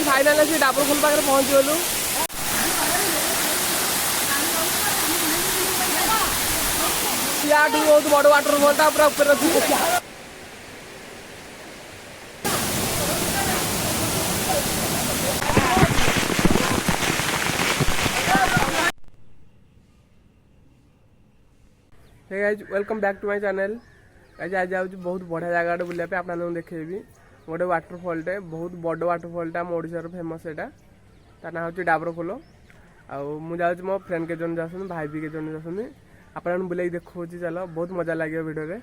Final से डाबरखोल पाखे पहुंची गलु बहुत बड़ वाटरफॉल पूरा ऊपर hey guys welcome back to my channel. Guys आज जाऊँ बहुत बढ़िया जगह बुलाया पे आप देखेबी गोटे वाटरफॉलटे बहुत बड़ वाटरफॉलटा आम ओडिशार फेमस एटा ता ना हूँ डाबरखोल आउ मुझे मो फ्रेंड के जन जाऊँ भाई भी के जन जाऊँ आप बुलाई देखो चलो बहुत मजा लगे वीडियो रे।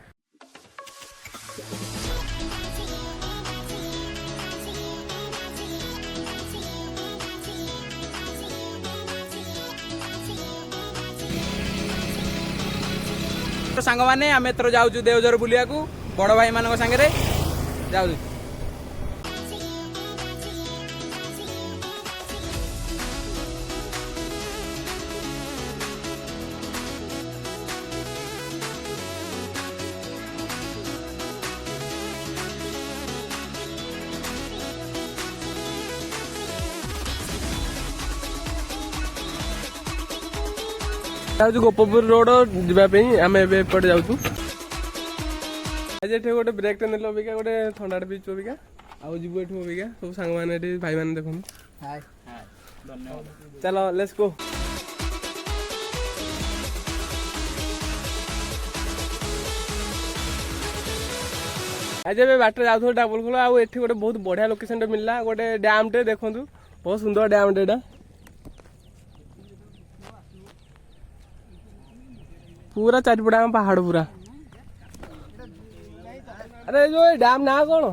सांग मैंने आम एथर जाऊँ देवझर बुलिया बड़ भाई मान सागर जाऊ गोपपुर रोड जावाई आम एपटे जाऊँ आज ये गोटे ब्रेक टे नेल अबिका गोटे थंडा पीचु अबिका आउ जीवु एठू अबिका सब सांग मैंने भाई मैंने देखो चलो लेट्स गो। आज ए बाट जाऊ डाबरखोल आउ एठी गोटे बहुत बढ़िया लोकेशन टे मिलला गोटे डैम टे देखु बहुत सुंदर डैम टे पूरा चारिपटा पहाड़ पूरा। अरे जो डैम ना कौन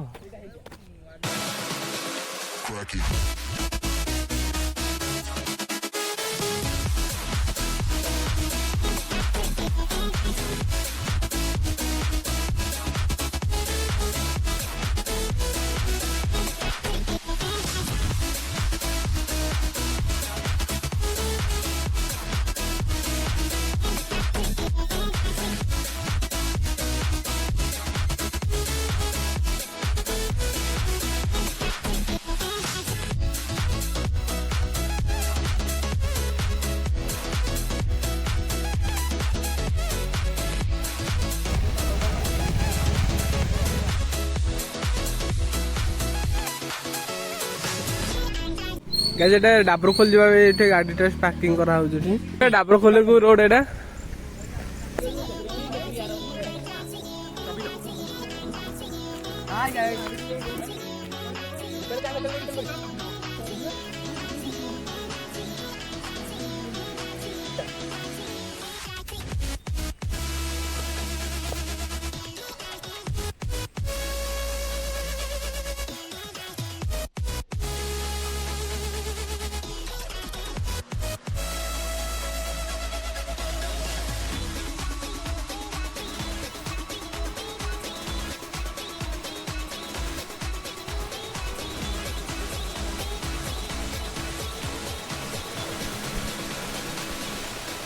गाइस एटा डाबरखोल जावा एठे गाड़ी टे पार्किंग करा हो जठी डाबरखोल को रोड एटा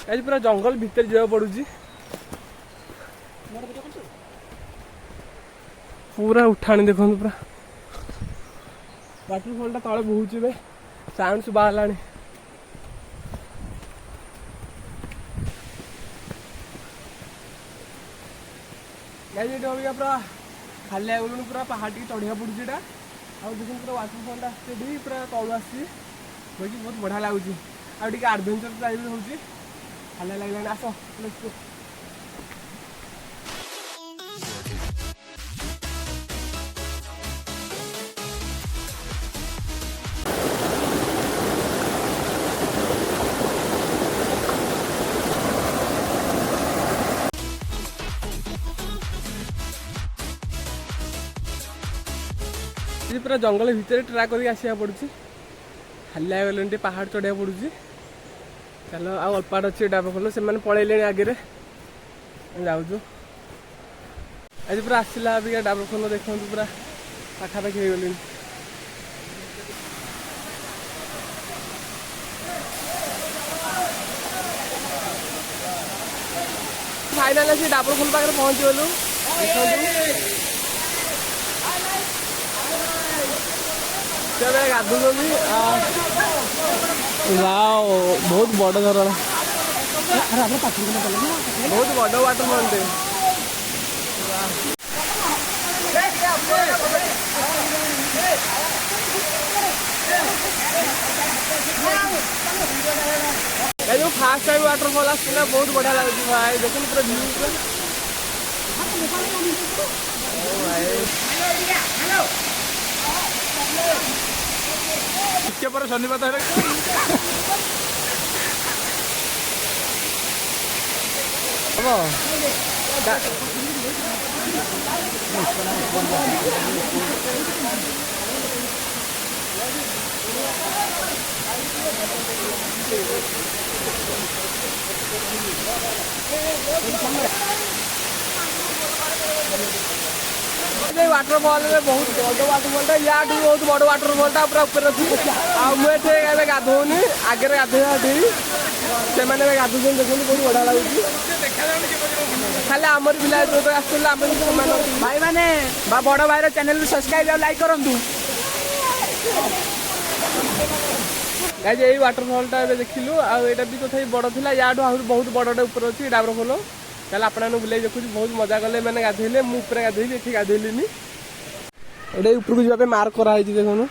आज पूरा जंगल भीतर जावा पड़ुची पूरा उठाणी देखो पूरा वाटरफॉल टा तले बहुची बे साउंड सुबा हलानी गाइस एटा होगा पूरा खाली आगुन पूरा पहाड़ टी चढ़िया पड़ुची एटा आ देखो पूरा वाटरफॉल टा आसे पूरा तळु आसी बहुत बढ़िया लगुच आ एडवेंचर टाइप होची खाली लगे आस पूरा जंगल भितर ट्राक करके आसा पड़ुची खाली गले पहाड़ चढ़िया पड़ुची चलो आ अल्पाट अच्छे डाबरखोल से मैंने पलैले आगे जाऊँ आज पूरा आसला अबिका डाबरखोल देखो पूरा पाखापाखि हो गली फाइनाल से डाबरखोल पाखे पहुंची गलु ଗାଧୁଛନ୍ତି ବହୁତ ବଡ଼ ଝରଣା, ବହୁତ ବଡ଼ ୱାଟରଫଲଟେ। ये जो फास्ट टाइम वाटरफॉल आसला बहुत बढ़िया लगे भाई, देखो पूरा व्यू पूरा। इसके पर शनिवार है वाटरफॉल में बहुत बड़ वाटरफॉल या बहुत बड़ वाटरफॉल पूरा ऊपर अच्छी। मुझे गाधोनी आगे गाधे से गाधुन देखते बहुत बढ़िया लगे। खाली आमर पिला जो तो आसुला भाई मैंने बड़ भाई चैनल सब्सक्राइब और लाइक करूँ। गाइज यही वाटरफॉलटा देखिलु आईटा भी तथा बड़ था या बहुत बड़े ऊपर अच्छी डाबरफल। ताल आपने बुलाई देखुँ बहुत मजा कले मैंने गाधेले मुझे गाधेली ये गाधेली ये ऊपर जावाई मार्क कराई देखो।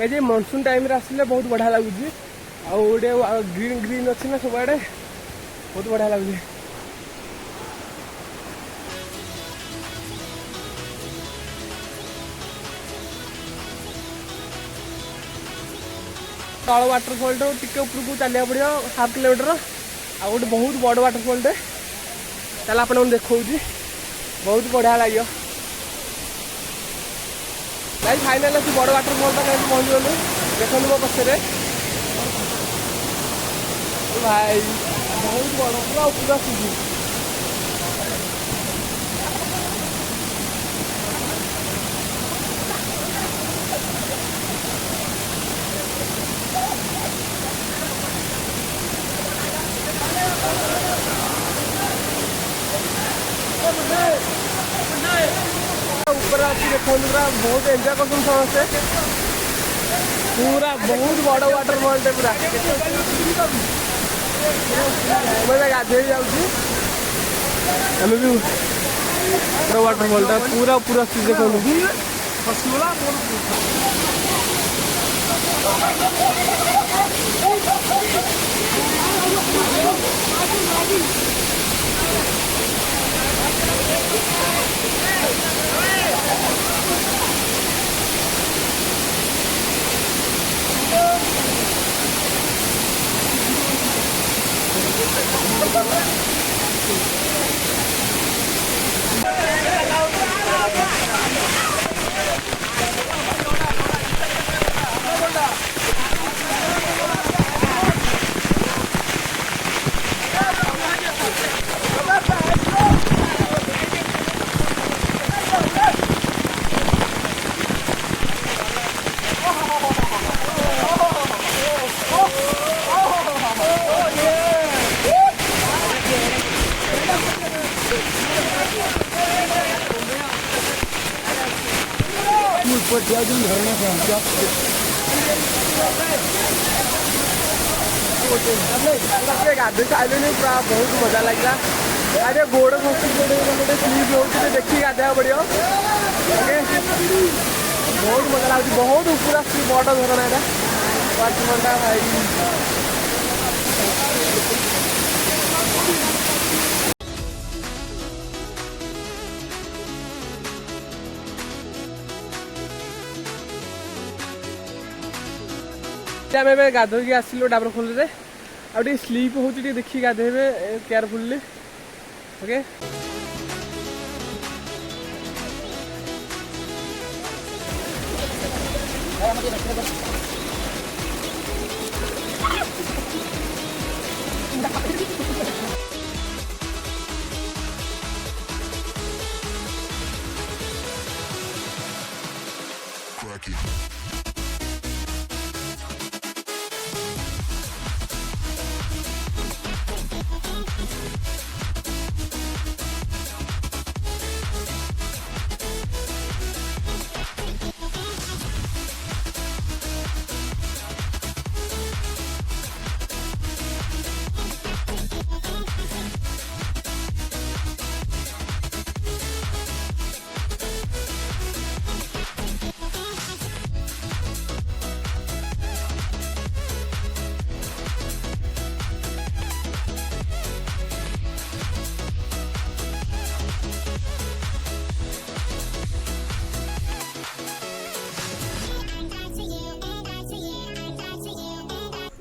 ये मनसून टाइम आसले बहुत बढ़िया लगुच आउटे ग्रीन ग्रीन अच्छी ना सब आड़े बहुत बढ़िया लगुच। तल वाटरफॉल टे उपरको चलिया पड़ो हाफ किलोमीटर आ गोटे बहुत बड़ वाटरफॉलटे चल आप देखा बहुत बढ़िया लगे। भाई फाइनाल अच्छी बड़ वाटरफॉल कहीं पहुँच गलु देखो मो पक्षे भाई बहुत बड़ पूरा पूरा सुधी ऊपर अच्छी देखो पूरा बहुत एंजॉय कर समस्ते पूरा बहुत बड़ वाटरफॉल पूरा मैं गाधे जाऊँ आम भी वाटरफॉल पूरा पूरा देखो गाधे सारे पूरा बहुत मजा लगे। अरे गोड़ खसी गोटे स्लीप हो देखिए गाधा पड़ो बहुत मजा लगे बहुत पूरा बड़ झरना है वाटरफॉलटा भाई। आम गाधोक आसलु डाबरफल आगे स्लीप हो देखिए गाधेबे केयरफुल्ली ओके।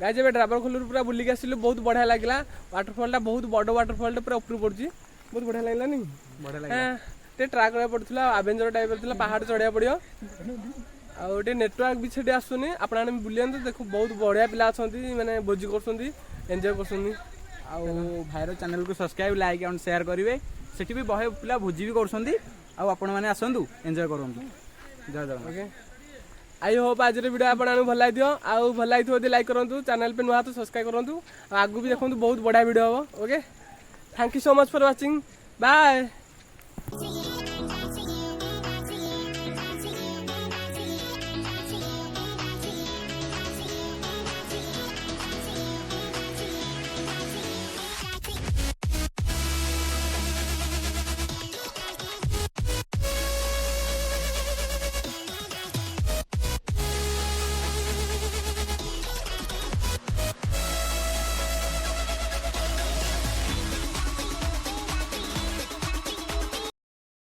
गाइज ए ड्राबरखोल पूरा बुलिक आसिलु बहुत बढ़िया लगे वाटरफॉल बहुत बड़ वाटरफॉल पूरा ऊपर पड़ी बहुत बढ़िया लगला नहीं बढ़िया लगे टे ट्राक करने पड़ता आवेंजर टाइप पहाड़ चढ़िया पड़ो आउटे नेटवर्क भी छे आसुनी आपने बुलिया देखो बहुत बढ़िया पिला अच्छा मैंने भोजी कर एंजॉय कर भाईर चैनल को सब्सक्राइब लाइक एंड शेयर करेंगे सेठी भी बहे पिला भोजी भी कर आपण मैंने आसतु एंजॉय करूँ जय जगन्नाथ ओके आई होप आज वीडियो आपको भल लगी आउ भल लगी लाइक करूँ चैनल पे नुआ तो सब्सक्राइब करूँ आगू भी देखो बहुत बढ़िया वीडियो हम okay thank you so much for watching bye